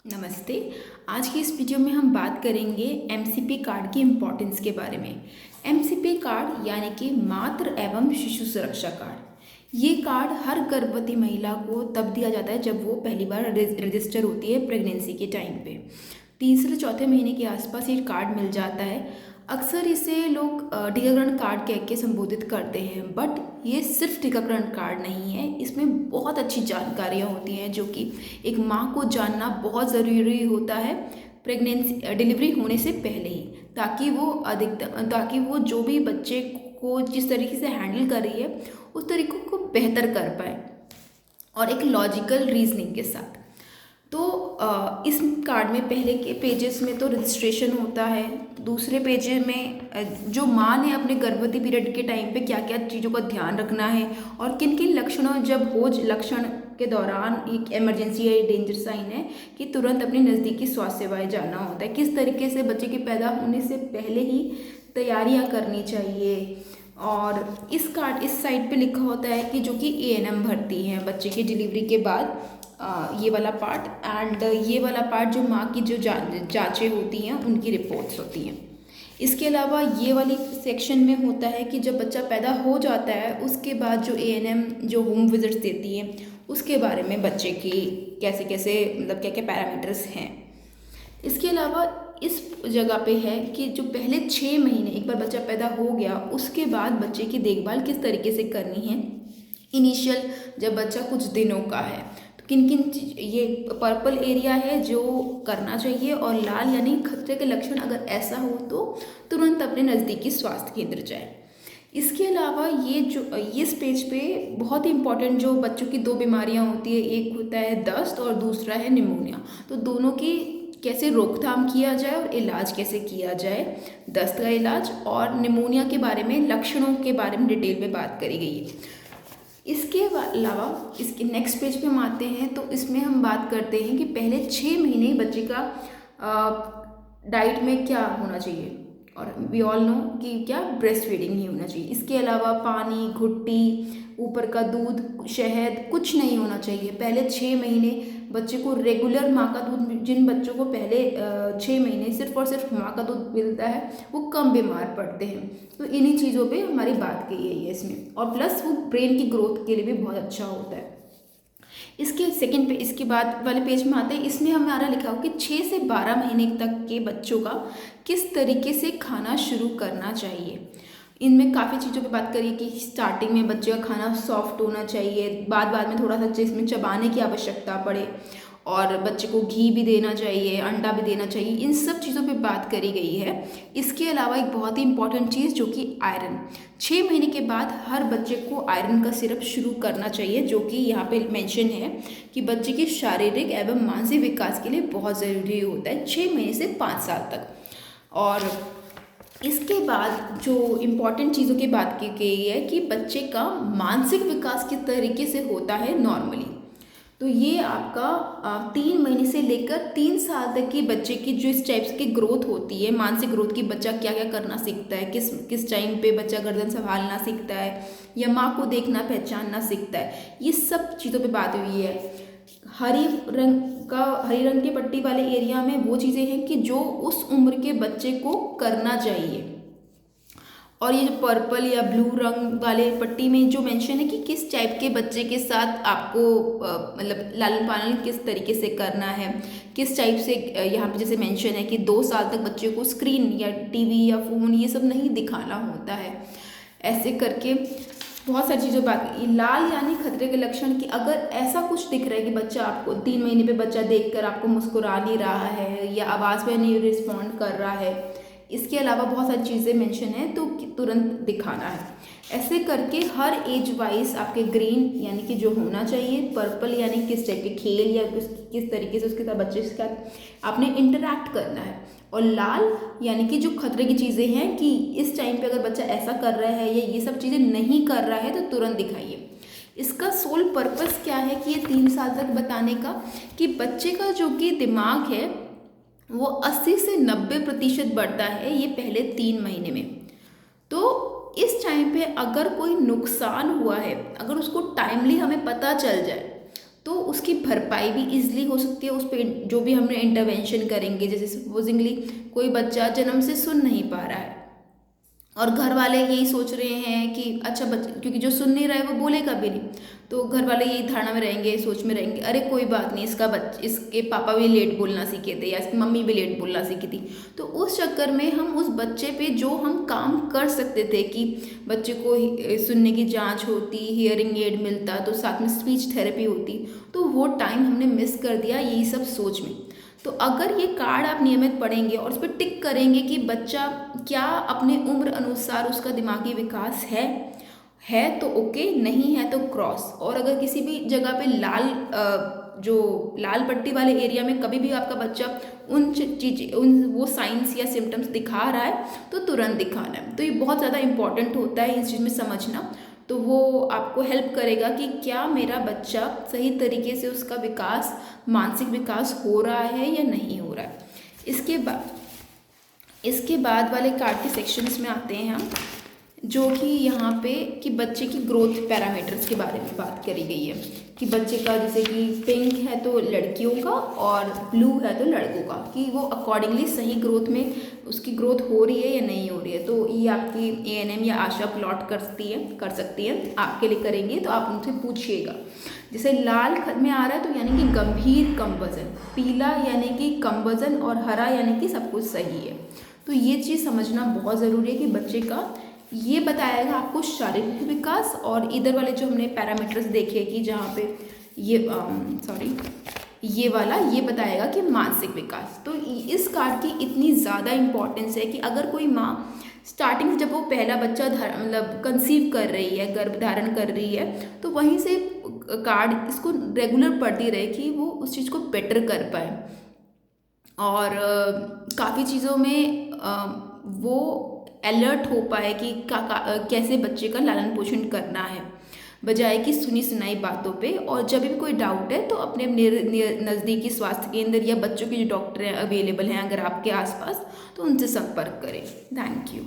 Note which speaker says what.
Speaker 1: नमस्ते। आज की इस वीडियो में हम बात करेंगे एमसीपी कार्ड की इम्पोर्टेंस के बारे में। एमसीपी कार्ड यानी कि मातृ एवं शिशु सुरक्षा कार्ड। ये कार्ड हर गर्भवती महिला को तब दिया जाता है जब वो पहली बार रजिस्टर होती है प्रेगनेंसी के टाइम पे। तीसरे चौथे महीने के आसपास ये कार्ड मिल जाता है। अक्सर इसे लोग टीकाकरण कार्ड कह के संबोधित करते हैं, बट ये सिर्फ टीकाकरण कार्ड नहीं है। इसमें बहुत अच्छी जानकारियाँ होती हैं जो कि एक माँ को जानना बहुत ज़रूरी होता है प्रेगनेंसी डिलीवरी होने से पहले ही, ताकि वो जो भी बच्चे को जिस तरीके से हैंडल कर रही है उस तरीक़ों को बेहतर कर पाए और एक लॉजिकल रीजनिंग के साथ। तो इस कार्ड में पहले के पेजेस में तो रजिस्ट्रेशन होता है। दूसरे पेज में जो माँ ने अपने गर्भवती पीरियड के टाइम पे क्या क्या चीज़ों का ध्यान रखना है और किन किन लक्षणों जब हो लक्षण के दौरान एक इमरजेंसी या डेंजर साइन है कि तुरंत अपनी नज़दीकी स्वास्थ्य सेवाएं जाना होता है। किस तरीके से बच्चे के पैदा होने से पहले ही तैयारियां करनी चाहिए। और इस साइड पे लिखा होता है कि जो कि एएनएम भरती हैं बच्चे की डिलीवरी के बाद, ये वाला पार्ट एंड ये वाला पार्ट जो माँ की जो जांचें होती हैं उनकी रिपोर्ट्स होती हैं। इसके अलावा ये वाली सेक्शन में होता है कि जब बच्चा पैदा हो जाता है उसके बाद जो एएनएम जो होम विजिट्स देती हैं उसके बारे में बच्चे की कैसे कैसे मतलब क्या क्या पैरामीटर्स हैं। इसके अलावा इस जगह पे है कि जो पहले 6 महीने एक बार बच्चा पैदा हो गया उसके बाद बच्चे की देखभाल किस तरीके से करनी है। इनिशियल जब बच्चा कुछ दिनों का है तो किन किन ये पर्पल एरिया है जो करना चाहिए, और लाल यानी खतरे के लक्षण अगर ऐसा हो तो तुरंत अपने नज़दीकी स्वास्थ्य केंद्र जाए। इसके अलावा ये इस पेज पे बहुत ही इंपॉर्टेंट जो बच्चों की 2 बीमारियां होती है, एक होता है दस्त और दूसरा है निमोनिया। तो दोनों की कैसे रोकथाम किया जाए और इलाज कैसे किया जाए, दस्त का इलाज और निमोनिया के बारे में लक्षणों के बारे में डिटेल में बात करी गई है। इसके अलावा इसके नेक्स्ट पेज पे हम आते हैं तो इसमें हम बात करते हैं कि पहले 6 महीने बच्चे का डाइट में क्या होना चाहिए, और वी ऑल नो कि क्या ब्रेस्ट फीडिंग ही होना चाहिए। इसके अलावा पानी, घुट्टी, ऊपर का दूध, शहद कुछ नहीं होना चाहिए। पहले 6 महीने बच्चे को रेगुलर माँ का दूध, जिन बच्चों को पहले 6 महीने सिर्फ और सिर्फ माँ का दूध मिलता है वो कम बीमार पड़ते हैं। तो इन्हीं चीज़ों पे हमारी बात की गई है इसमें, और प्लस वो ब्रेन की ग्रोथ के लिए भी बहुत अच्छा होता है। इसके सेकंड पे इसके बाद वाले पेज में आते हैं, इसमें हमारा लिखा हो कि 6 से 12 महीने तक के बच्चों का किस तरीके से खाना शुरू करना चाहिए। इनमें काफ़ी चीज़ों पे बात करिए कि स्टार्टिंग में बच्चे का खाना सॉफ्ट होना चाहिए, बाद में थोड़ा सा जिसमें चबाने की आवश्यकता पड़े, और बच्चे को घी भी देना चाहिए, अंडा भी देना चाहिए। इन सब चीज़ों पे बात करी गई है। इसके अलावा एक बहुत ही इंपॉर्टेंट चीज़ जो कि आयरन, 6 महीने के बाद हर बच्चे को आयरन का सिरप शुरू करना चाहिए, जो कि यहाँ पे मेंशन है कि बच्चे के शारीरिक एवं मानसिक विकास के लिए बहुत ज़रूरी होता है 6 महीने से 5 साल तक। और इसके बाद जो इम्पॉर्टेंट चीज़ों की बात की गई है कि बच्चे का मानसिक विकास किस तरीके से होता है नॉर्मली। तो ये आपका 3 महीने से लेकर 3 साल तक की बच्चे की जो इस टाइप्स की ग्रोथ होती है, मानसिक ग्रोथ की, बच्चा क्या क्या करना सीखता है, किस टाइम पे बच्चा गर्दन संभालना सीखता है या माँ को देखना पहचानना सीखता है, ये सब चीज़ों पे बात हुई है। हरी रंग की पट्टी वाले एरिया में वो चीज़ें हैं कि जो उस उम्र के बच्चे को करना चाहिए, और ये जो पर्पल या ब्लू रंग वाले पट्टी में जो मेंशन है कि किस टाइप के बच्चे के साथ आपको मतलब लालन पालन किस तरीके से करना है, किस टाइप से यहाँ पे जैसे मेंशन है कि 2 साल तक बच्चे को स्क्रीन या टीवी या फ़ोन ये सब नहीं दिखाना होता है। ऐसे करके बहुत सारी चीज़ों बात। लाल यानी खतरे के लक्षण कि अगर ऐसा कुछ दिख रहा है कि बच्चा आपको 3 महीने पे बच्चा देखकर आपको मुस्कुरा नहीं रहा है या आवाज़ में नहीं रिस्पॉन्ड कर रहा है, इसके अलावा बहुत सारी चीज़ें मेंशन है तो तुरंत दिखाना है। ऐसे करके हर एज वाइज आपके ग्रीन यानी कि जो होना चाहिए, पर्पल यानी किस टाइप के खेल या किस तरीके से उसके साथ बच्चे के साथ आपने इंटरैक्ट करना है, और लाल यानी कि जो खतरे की चीज़ें हैं कि इस टाइम पे अगर बच्चा ऐसा कर रहा है या ये सब चीज़ें नहीं कर रहा है तो तुरंत दिखाइए। इसका सोल पर्पस क्या है कि ये 3 साल तक बताने का कि बच्चे का जो कि दिमाग है वो 80 से 90% बढ़ता है ये पहले 3 महीने में। तो इस टाइम पे अगर कोई नुकसान हुआ है, अगर उसको टाइमली हमें पता चल जाए तो उसकी भरपाई भी ईजिली हो सकती है। उस पर जो भी हमने इंटरवेंशन करेंगे, जैसे सपोजिंगली कोई बच्चा जन्म से सुन नहीं पा रहा है और घर वाले यही सोच रहे हैं कि अच्छा बच्चा, क्योंकि जो सुन नहीं रहा है वो बोलेगा भी नहीं, तो घर वाले यही धारणा में रहेंगे, सोच में रहेंगे, अरे कोई बात नहीं, इसके पापा भी लेट बोलना सीखे थे या इसकी मम्मी भी लेट बोलना सीखी थी। तो उस चक्कर में हम उस बच्चे पे जो हम काम कर सकते थे कि बच्चे को सुनने की जांच होती, हियरिंग एड मिलता, तो साथ में स्पीच थेरेपी होती, तो वो टाइम हमने मिस कर दिया यही सब सोच में। तो अगर ये कार्ड आप नियमित पढ़ेंगे और उस पर टिक करेंगे कि बच्चा क्या अपने उम्र अनुसार उसका दिमागी विकास है तो ओके, नहीं है तो क्रॉस। और अगर किसी भी जगह पे जो लाल पट्टी वाले एरिया में कभी भी आपका बच्चा उन वो साइंस या सिम्टम्स दिखा रहा है तो तुरंत दिखाना है। तो ये बहुत ज़्यादा इंपॉर्टेंट होता है इस चीज़ में समझना। तो वो आपको हेल्प करेगा कि क्या मेरा बच्चा सही तरीके से उसका विकास, मानसिक विकास हो रहा है या नहीं हो रहा है। इसके बाद वाले कार्ड के सेक्शंस में आते हैं हम, जो कि यहाँ पे कि बच्चे की ग्रोथ पैरामीटर्स के बारे में बात करी गई है कि बच्चे का, जैसे कि पिंक है तो लड़कियों का और ब्लू है तो लड़कों का, कि वो अकॉर्डिंगली सही ग्रोथ में उसकी ग्रोथ हो रही है या नहीं हो रही है। तो ये आपकी ANM या आशा प्लॉट कर सकती है, आपके लिए करेंगे तो आप उनसे पूछिएगा। जैसे लाल में आ रहा है तो यानी कि गंभीर कम वजन, पीला यानी कि कम वजन और हरा यानी कि सब कुछ सही है। तो ये चीज़ समझना बहुत ज़रूरी है कि बच्चे का ये बताएगा आपको शारीरिक विकास, और इधर वाले जो हमने पैरामीटर्स देखे कि जहाँ पे ये वाला ये बताएगा कि मानसिक विकास। तो इस कार्ड की इतनी ज़्यादा इम्पोर्टेंस है कि अगर कोई माँ स्टार्टिंग जब वो पहला बच्चा मतलब कंसीव कर रही है, गर्भ धारण कर रही है, तो वहीं से कार्ड इसको रेगुलर पढ़ती रहे कि वो उस चीज़ को बेटर कर पाए। और काफ़ी चीज़ों में वो अलर्ट हो पाए कि कैसे बच्चे का लालन पोषण करना है, बजाय कि सुनी सुनाई बातों पे। और जब भी कोई डाउट है तो अपने नज़दीकी स्वास्थ्य केंद्र या बच्चों के जो डॉक्टर हैं अवेलेबल हैं अगर आपके आसपास, तो उनसे संपर्क करें। Thank you.